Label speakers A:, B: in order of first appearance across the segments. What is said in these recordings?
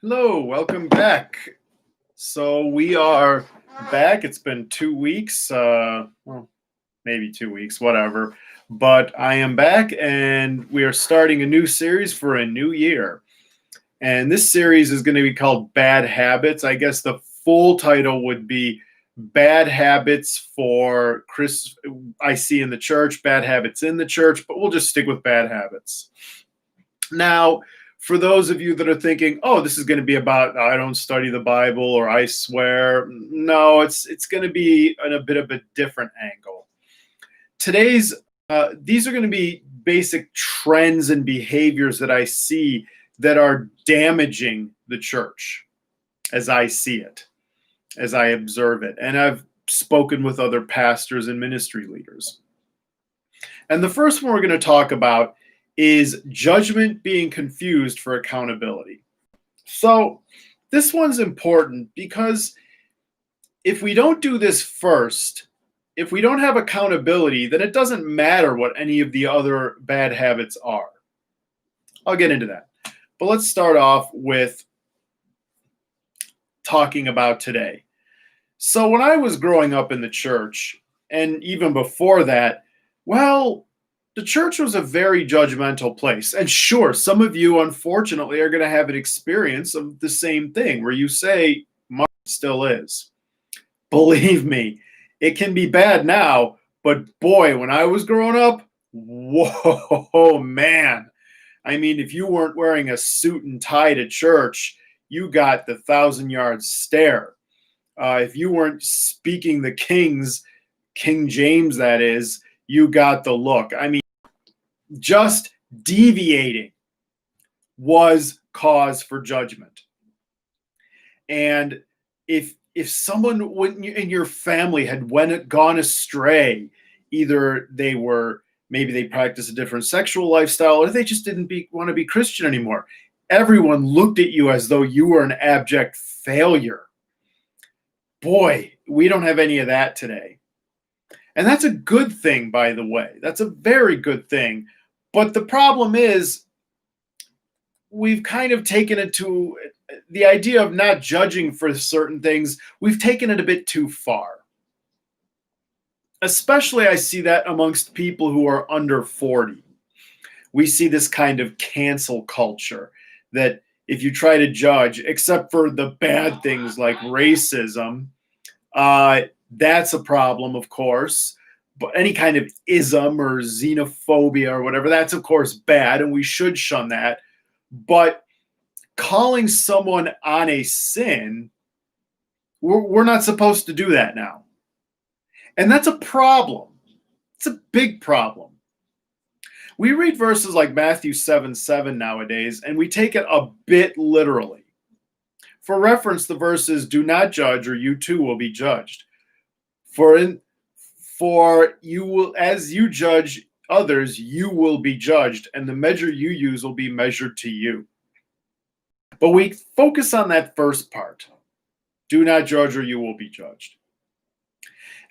A: Hello, welcome back. So we are back. It's been 2 weeks, well, maybe 2 weeks, whatever. But I am back and we are starting a new series for a new year. And this series is going to be called Bad Habits. I guess the full title would be Bad Habits for Chris I see in the church, Bad Habits in the church, but we'll just stick with bad habits. Now, for those of you that are thinking, "Oh, this is going to be about I don't study the Bible or I swear," no, it's going to be in a bit of a different angle. Today's these are going to be basic trends and behaviors that I see that are damaging the church as I see it, as I observe it, and I've spoken with other pastors and ministry leaders. And the first one we're going to talk about is judgment being confused for accountability. So, this one's important because if we don't do this first, if we don't have accountability, then it doesn't matter what any of the other bad habits are. I'll get into that. But let's start off with talking about today. So, when I was growing up in the church, and even before that, well, the church was a very judgmental place. And sure, some of you, unfortunately, are going to have an experience of the same thing where you say, Mark still is. Believe me, it can be bad now, but boy, when I was growing up, whoa, man. I mean, if you weren't wearing a suit and tie to church, you got the 1,000 yard stare. If you weren't speaking the King James, that is, you got the look. I mean, just deviating was cause for judgment. And if someone in your family had gone astray, either maybe they practice a different sexual lifestyle, or they just didn't want to be Christian anymore, everyone looked at you as though you were an abject failure. Boy, we don't have any of that today. And that's a good thing, by the way. That's a very good thing. But the problem is, we've kind of taken it to the idea of not judging for certain things. We've taken it a bit too far. Especially, I see that amongst people who are under 40. We see this kind of cancel culture that if you try to judge, except for the bad things like racism, that's a problem, of course. But any kind of ism or xenophobia or whatever, that's of course bad, and we should shun that. But calling someone on a sin, we're not supposed to do that now. And that's a problem. It's a big problem. We read verses like Matthew 7:7 nowadays, and we take it a bit literally. For reference, the verse is, "Do not judge, or you too will be judged. For you will, as you judge others, you will be judged, and the measure you use will be measured to you." But we focus on that first part. Do not judge, or you will be judged.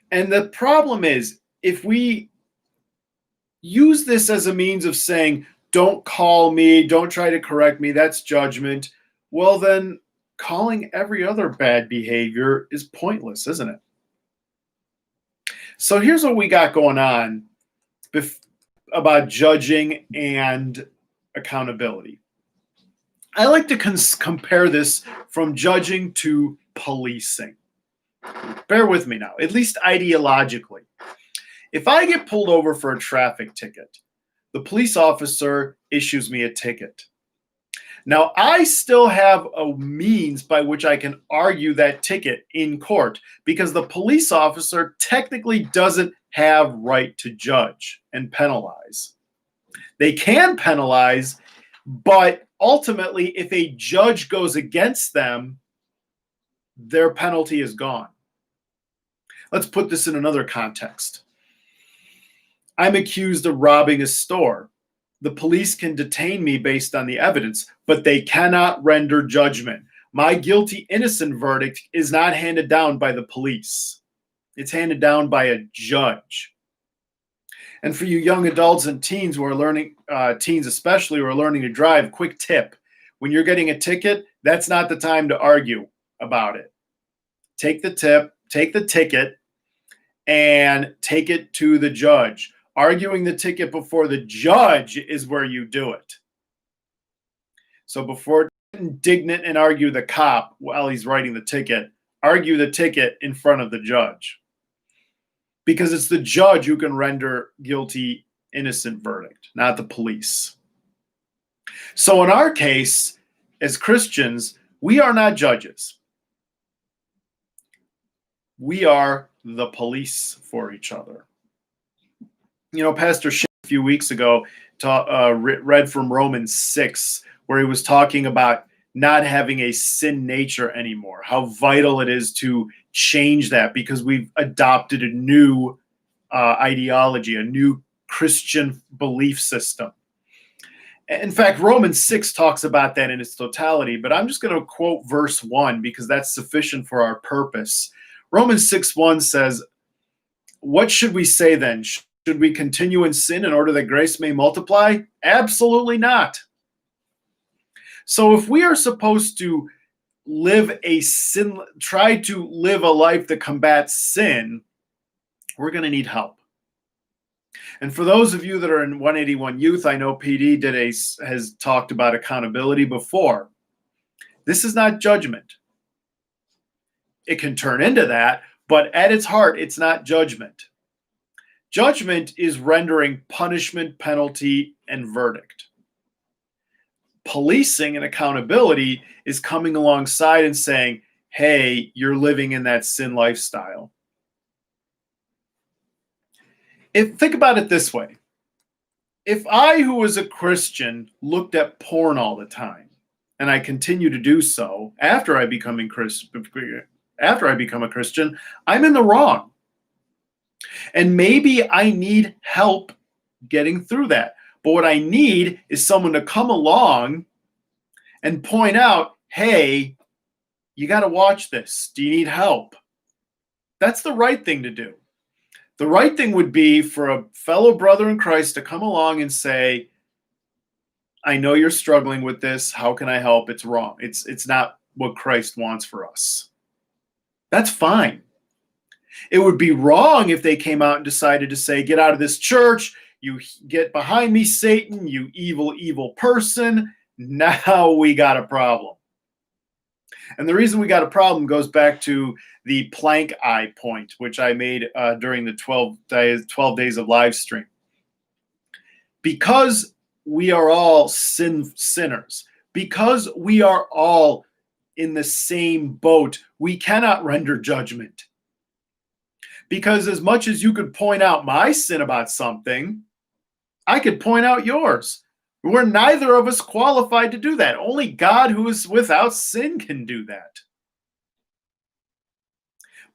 A: And the problem is, if we use this as a means of saying, don't call me, don't try to correct me, that's judgment, well, then calling every other bad behavior is pointless, isn't it? So here's what we got going on about judging and accountability. I like to compare this from judging to policing. Bear with me now, at least ideologically. If I get pulled over for a traffic ticket, the police officer issues me a ticket. Now, I still have a means by which I can argue that ticket in court because the police officer technically doesn't have right to judge and penalize. They can penalize, but ultimately, if a judge goes against them, their penalty is gone. Let's put this in another context. I'm accused of robbing a store. The police can detain me based on the evidence, but they cannot render judgment. My guilty innocent verdict is not handed down by the police. It's handed down by a judge. And for you young adults and teens who are learning, teens especially, who are learning to drive, quick tip. When you're getting a ticket, that's not the time to argue about it. Take the tip, take the ticket, and take it to the judge. Arguing the ticket before the judge is where you do it. So before indignant and argue the cop while he's writing the ticket, argue the ticket in front of the judge. Because it's the judge who can render guilty, innocent verdict, not the police. So in our case, as Christians, we are not judges. We are the police for each other. You know, Pastor Schiff a few weeks ago read from Romans 6, where he was talking about not having a sin nature anymore, how vital it is to change that because we've adopted a new ideology, a new Christian belief system. In fact, Romans 6 talks about that in its totality, but I'm just going to quote verse 1 because that's sufficient for our purpose. Romans 6:1 says, "What should we say then? Should we continue in sin in order that grace may multiply? Absolutely not." So if we are supposed to try to live a life that combats sin, we're going to need help. And for those of you that are in 181 Youth, I know PD has talked about accountability before. This is not judgment. It can turn into that, but at its heart, it's not judgment. Judgment is rendering punishment, penalty, and verdict. Policing and accountability is coming alongside and saying, hey, you're living in that sin lifestyle. Think about it this way. If I, who was a Christian, looked at porn all the time, and I continue to do so after I become a Christian, I'm in the wrong. And maybe I need help getting through that. But what I need is someone to come along and point out, hey, you got to watch this. Do you need help? That's the right thing to do. The right thing would be for a fellow brother in Christ to come along and say, I know you're struggling with this. How can I help? It's wrong. It's not what Christ wants for us. That's fine. It would be wrong if they came out and decided to say, get out of this church. You get behind me, Satan, you evil, evil person. Now we got a problem. And the reason we got a problem goes back to the plank eye point, which I made during the 12 days of live stream. Because we are all sinners, because we are all in the same boat, we cannot render judgment. Because as much as you could point out my sin about something, I could point out yours. We're neither of us qualified to do that. Only God, who is without sin, can do that.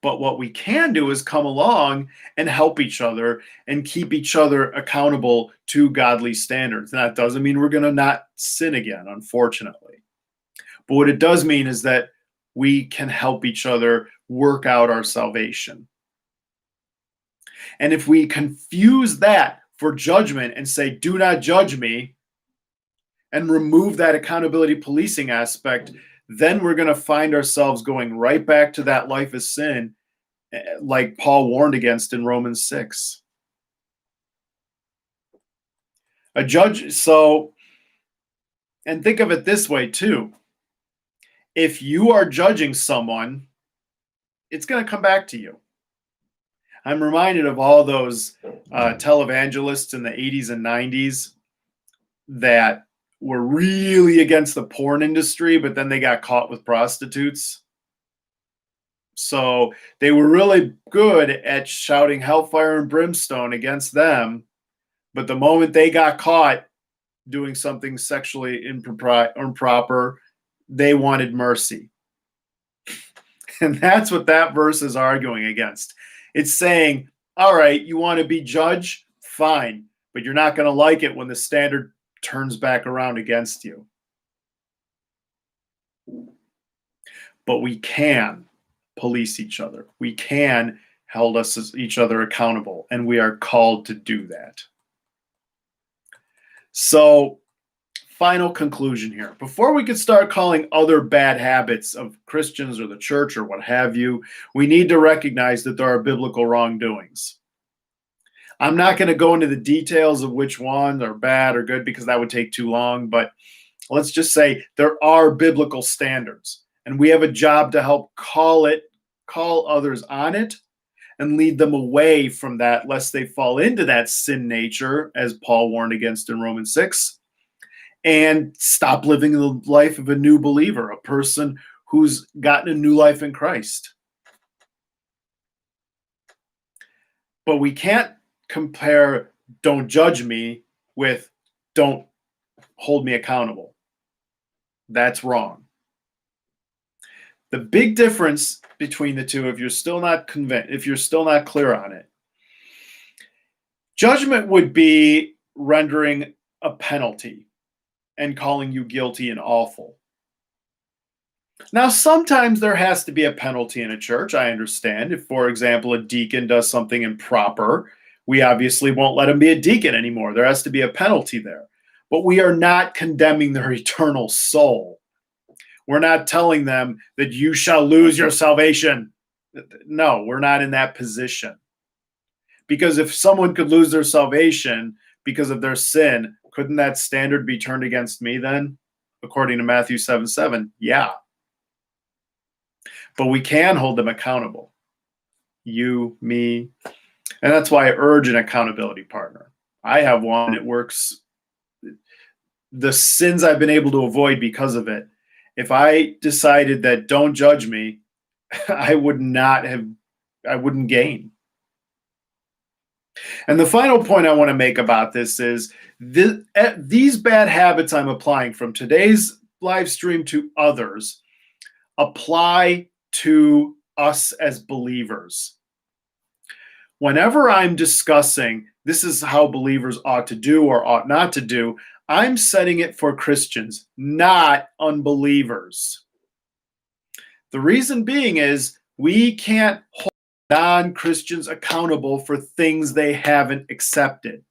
A: But what we can do is come along and help each other and keep each other accountable to godly standards. And that doesn't mean we're going to not sin again, unfortunately. But what it does mean is that we can help each other work out our salvation. And if we confuse that for judgment and say, do not judge me, and remove that accountability policing aspect, then we're going to find ourselves going right back to that life of sin, like Paul warned against in Romans 6. A judge, and think of it this way too. If you are judging someone, it's going to come back to you. I'm reminded of all those televangelists in the 80s and 90s that were really against the porn industry, but then they got caught with prostitutes. So they were really good at shouting hellfire and brimstone against them. But the moment they got caught doing something sexually improper, they wanted mercy. And that's what that verse is arguing against. It's saying, all right, you want to be judge? Fine. But you're not going to like it when the standard turns back around against you. But we can police each other. We can hold each other accountable, and we are called to do that. So final conclusion here. Before we could start calling other bad habits of Christians or the church or what have you, we need to recognize that there are biblical wrongdoings. I'm not going to go into the details of which ones are bad or good because that would take too long, but let's just say there are biblical standards, and we have a job to help call others on it and lead them away from that, lest they fall into that sin nature, as Paul warned against in Romans 6, and stop living the life of a new believer, a person who's gotten a new life in Christ. But we can't compare "don't judge me" with "don't hold me accountable." That's wrong. The big difference between the two, if you're still not convinced, if you're still not clear on it, judgment would be rendering a penalty and calling you guilty and awful. Now, sometimes there has to be a penalty in a church. I understand. If, for example, a deacon does something improper, we obviously won't let him be a deacon anymore. There has to be a penalty there. But we are not condemning their eternal soul. We're not telling them that you shall lose your salvation. No, we're not in that position. Because if someone could lose their salvation because of their sin, couldn't that standard be turned against me then? According to Matthew 7:7, yeah. But we can hold them accountable. You, me. And that's why I urge an accountability partner. I have one that works. The sins I've been able to avoid because of it. If I decided that "don't judge me," I wouldn't gain. And the final point I want to make about this is these bad habits I'm applying from today's live stream to others apply to us as believers. Whenever I'm discussing this is how believers ought to do or ought not to do, I'm setting it for Christians, not unbelievers. The reason being is we can't hold non-Christians accountable for things they haven't accepted.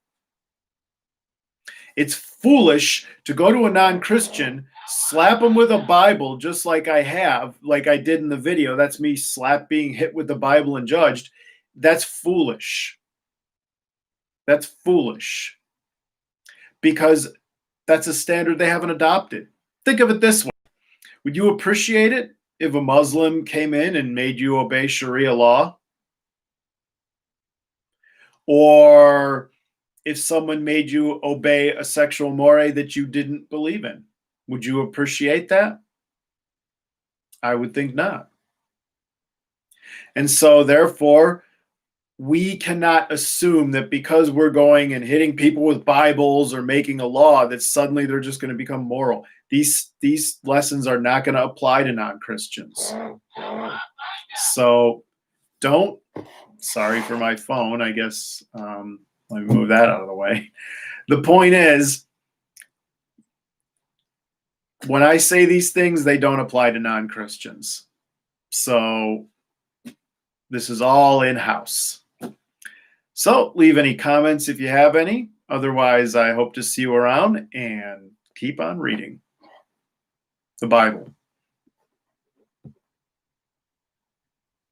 A: It's foolish to go to a non-Christian, slap them with a Bible, just like I did in the video. That's me being hit with the Bible and judged. That's foolish. That's foolish. Because that's a standard they haven't adopted. Think of it this way. Would you appreciate it if a Muslim came in and made you obey Sharia law? Or if someone made you obey a sexual mores that you didn't believe in? Would you appreciate that? I would think not. And so therefore, we cannot assume that because we're going and hitting people with Bibles or making a law that suddenly they're just going to become moral. These lessons are not going to apply to non-Christians. So don't, sorry for my phone, I guess. Let me move that out of the way. The point is, when I say these things, they don't apply to non-Christians. So this is all in-house. So leave any comments if you have any. Otherwise, I hope to see you around and keep on reading the Bible.